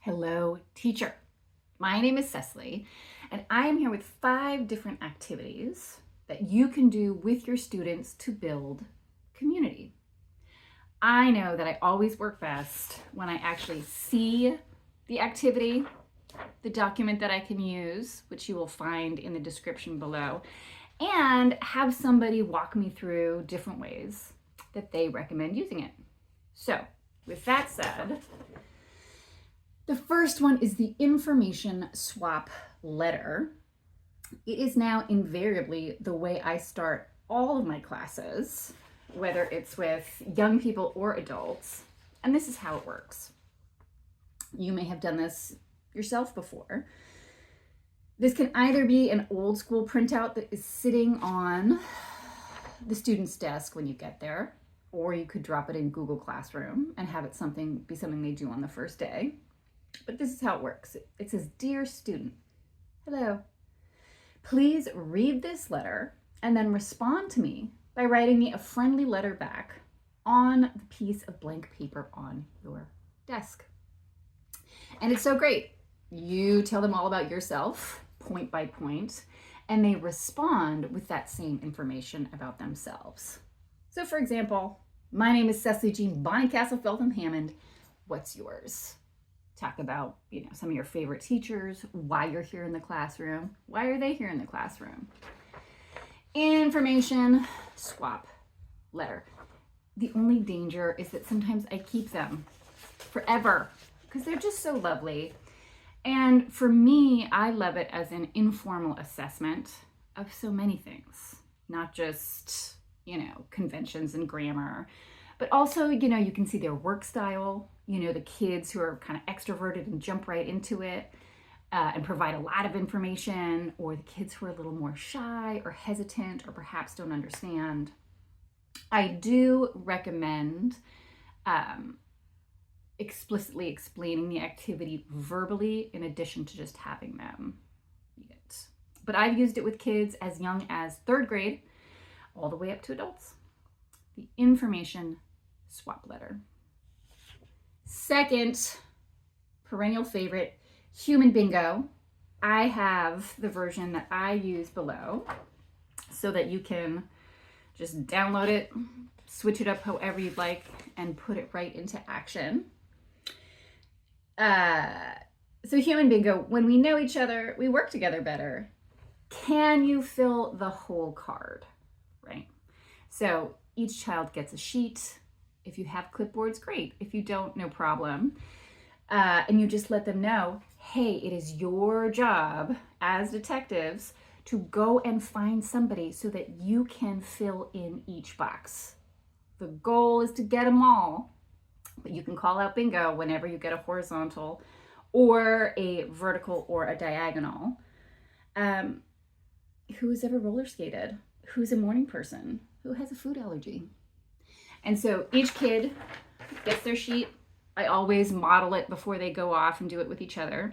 Hello, teacher. My name is Cecily, and I am here with 5 different activities that you can do with your students to build community. I know that I always work best when I actually see the activity, the document that I can use, which you will find in the description below, and have somebody walk me through different ways that they recommend using it. So, with that said, the first one is the information swap letter. It is now invariably the way I start all of my classes, whether it's with young people or adults, and this is how it works. You may have done this yourself before. This can either be an old school printout that is sitting on the student's desk when you get there, or you could drop it in Google Classroom and have it be something they do on the first day. But this is how it works. It says, "Dear student, hello. Please read this letter and then respond to me by writing me a friendly letter back on the piece of blank paper on your desk." And it's so great. You tell them all about yourself, point by point, and they respond with that same information about themselves. So for example, my name is Cecily Jean Bonnycastle Feltham Hammond. What's yours? Talk about, some of your favorite teachers, why you're here in the classroom, why are they here in the classroom. Information swap letter. The only danger is that sometimes I keep them forever because they're just so lovely. And for me, I love it as an informal assessment of so many things, not just, conventions and grammar, but also, you can see their work style, the kids who are kind of extroverted and jump right into it and provide a lot of information, or the kids who are a little more shy or hesitant or perhaps don't understand. I do recommend explicitly explaining the activity verbally in addition to just having them read it. But I've used it with kids as young as 3rd grade all the way up to adults. The information swap letter. Second, perennial favorite, human bingo. I have the version that I use below so that you can just download it, switch it up however you'd like, and put it right into action. So human bingo, when we know each other, we work together better. Can you fill the whole card, right? So each child gets a sheet. If you have clipboards, great. If you don't, no problem. And you just let them know, hey, it is your job as detectives to go and find somebody so that you can fill in each box. The goal is to get them all, but you can call out bingo whenever you get a horizontal or a vertical or a diagonal. Who has ever roller skated? Who's a morning person? Who has a food allergy? And so each kid gets their sheet. I always model it before they go off and do it with each other.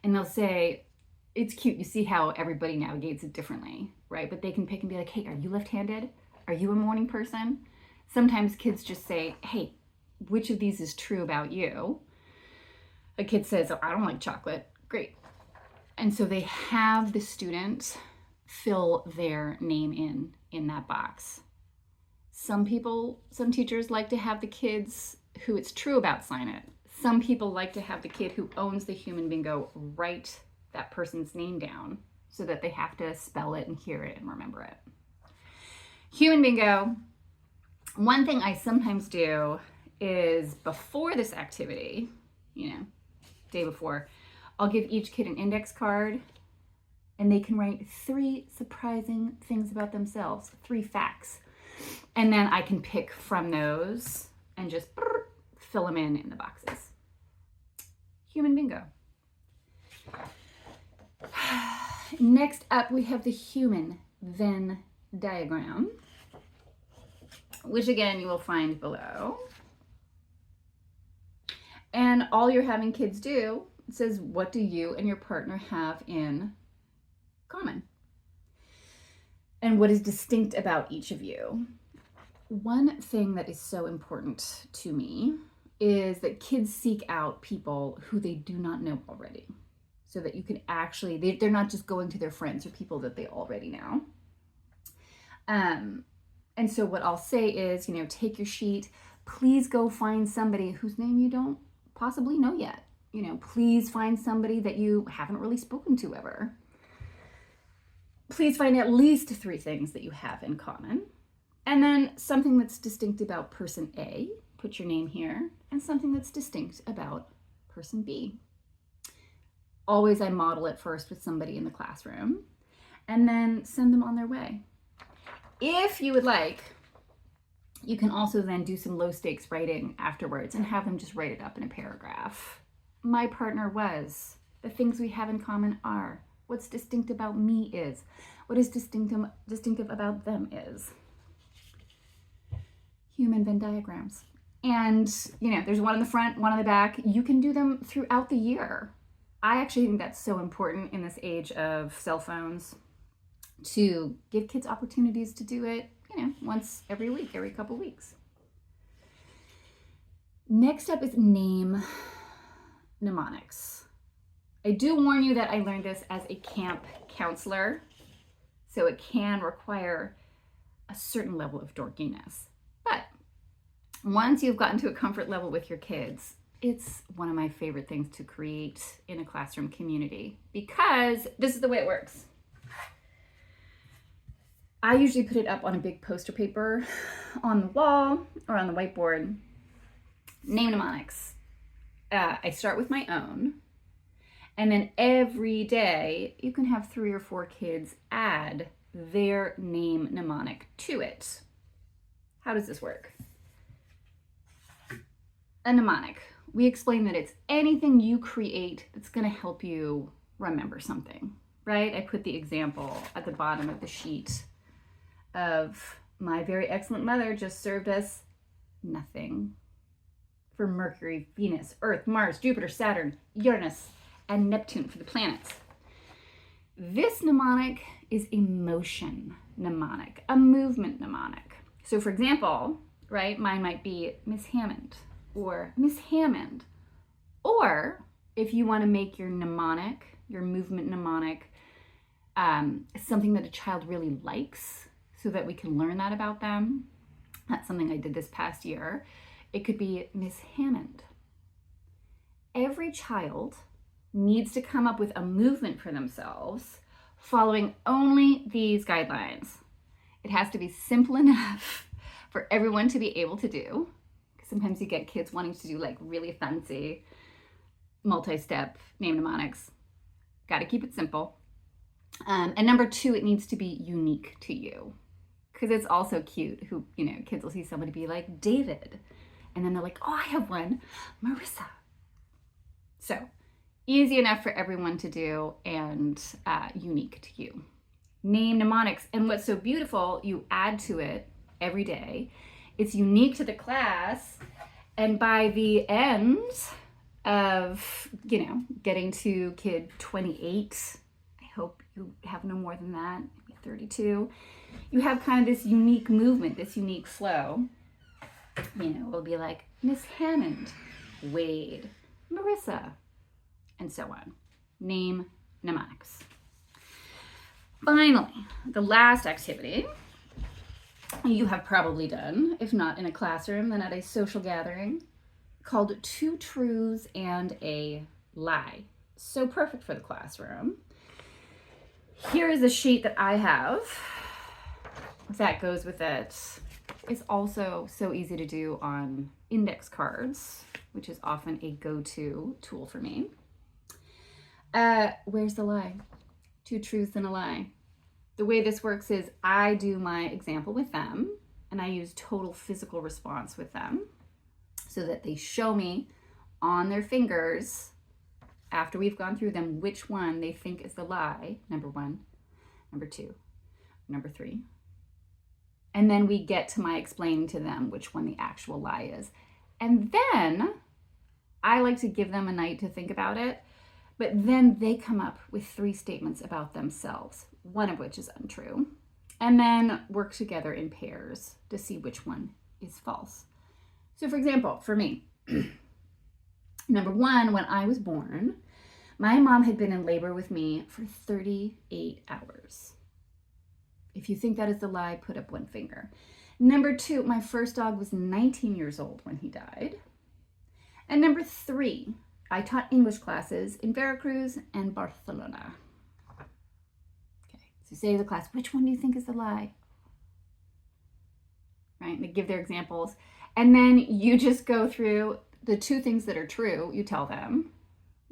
And they'll say, it's cute. You see how everybody navigates it differently, right? But they can pick and be like, hey, are you left-handed? Are you a morning person? Sometimes kids just say, hey, which of these is true about you? A kid says, oh, I don't like chocolate. Great. And so they have the student fill their name in that box. Some teachers like to have the kids who it's true about sign it. Some people like to have the kid who owns the human bingo write that person's name down so that they have to spell it and hear it and remember it. Human bingo, one thing I sometimes do is before this activity, day before, I'll give each kid an index card and they can write 3 surprising things about themselves, 3 facts. And then I can pick from those and just fill them in the boxes. Human bingo. Next up, we have the human Venn diagram, which again, you will find below. And all you're having kids do, it says, what do you and your partner have in common? And what is distinct about each of you? One thing that is so important to me is that kids seek out people who they do not know already, so that you can actually, they're not just going to their friends or people that they already know. And so what I'll say is, take your sheet, please go find somebody whose name you don't possibly know yet. Please find somebody that you haven't really spoken to ever. Please find at least 3 things that you have in common. And then something that's distinct about person A, put your name here, and something that's distinct about person B. Always I model it first with somebody in the classroom, and then send them on their way. If you would like, you can also then do some low stakes writing afterwards and have them just write it up in a paragraph. My partner was, the things we have in common are, what's distinct about me is, what is distinctive about them is. Human Venn diagrams. And, there's one in the front, one on the back. You can do them throughout the year. I actually think that's so important in this age of cell phones, to give kids opportunities to do it, once every week, every couple weeks. Next up is name mnemonics. I do warn you that I learned this as a camp counselor, so it can require a certain level of dorkiness. But once you've gotten to a comfort level with your kids, it's one of my favorite things to create in a classroom community, because this is the way it works. I usually put it up on a big poster paper on the wall or on the whiteboard. Name mnemonics. I start with my own, and then every day you can have 3 or 4 kids add their name mnemonic to it. How does this work? A mnemonic. We explain that it's anything you create that's going to help you remember something, right? I put the example at the bottom of the sheet of my very excellent mother just served us nothing for Mercury, Venus, Earth, Mars, Jupiter, Saturn, Uranus, and Neptune for the planets. This mnemonic is a motion mnemonic, a movement mnemonic. So for example, right, mine might be Miss Hammond or Miss Hammond. Or if you want to make your mnemonic, your movement mnemonic, something that a child really likes, so that we can learn that about them. That's something I did this past year. It could be Miss Hammond. Every child needs to come up with a movement for themselves following only these guidelines. It has to be simple enough for everyone to be able to do. Sometimes you get kids wanting to do like really fancy multi-step name mnemonics. Got to keep it simple. And number 2, it needs to be unique to you. Because it's also cute who, kids will see somebody be like David, and then they're like, oh, I have one, Marissa. So easy enough for everyone to do, and unique to you. Name mnemonics. And what's so beautiful, you add to it every day. It's unique to the class. And by the end of, getting to kid 28, I hope you have no more than that, maybe 32, you have kind of this unique movement, this unique flow. It'll be like Miss Hammond, Wade, Marissa, and so on. Name mnemonics. Finally, the last activity you have probably done, if not in a classroom, then at a social gathering, called 2 truths and a lie. So perfect for the classroom. Here is a sheet that I have that goes with it. It's also so easy to do on index cards, which is often a go-to tool for me. Where's the lie? 2 truths and a lie. The way this works is I do my example with them, and I use total physical response with them so that they show me on their fingers, after we've gone through them, which one they think is the lie, number 1, number 2, number 3. And then we get to my explaining to them which one the actual lie is. And then I like to give them a night to think about it, but then they come up with 3 statements about themselves, one of which is untrue, and then work together in pairs to see which one is false. So for example, for me, Number one, when I was born, my mom had been in labor with me for 38 hours. If you think that is a lie, put up one finger. Number two, my first dog was 19 years old when he died. And number three, I taught English classes in Veracruz and Barcelona. Okay, so say to the class, which one do you think is a lie? Right, and they give their examples. And then you just go through the two things that are true, you tell them.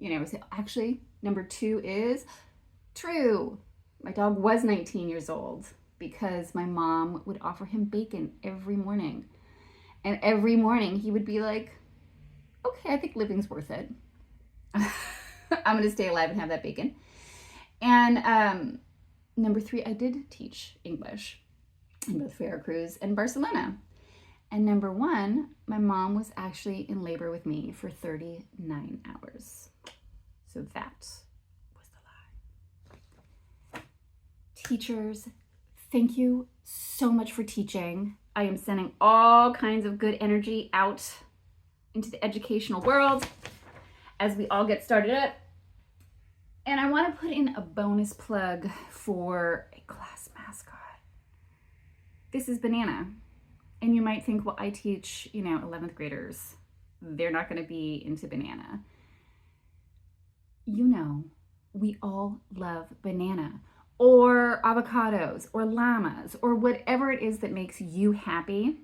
Say, actually, number two is true. My dog was 19 years old because my mom would offer him bacon every morning. And every morning he would be like, okay, I think living's worth it. I'm going to stay alive and have that bacon. And number three, I did teach English in both Veracruz and Barcelona. And number one, my mom was actually in labor with me for 39 hours. So that was the lie. Teachers, thank you so much for teaching. I am sending all kinds of good energy out into the educational world as we all get started up. And I want to put in a bonus plug for a class mascot. This is Banana. And you might think, well, I teach, 11th graders. They're not going to be into Banana. We all love banana or avocados or llamas or whatever it is that makes you happy.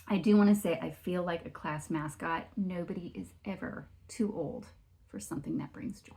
I do want to say I feel like a class mascot. Nobody is ever too old for something that brings joy.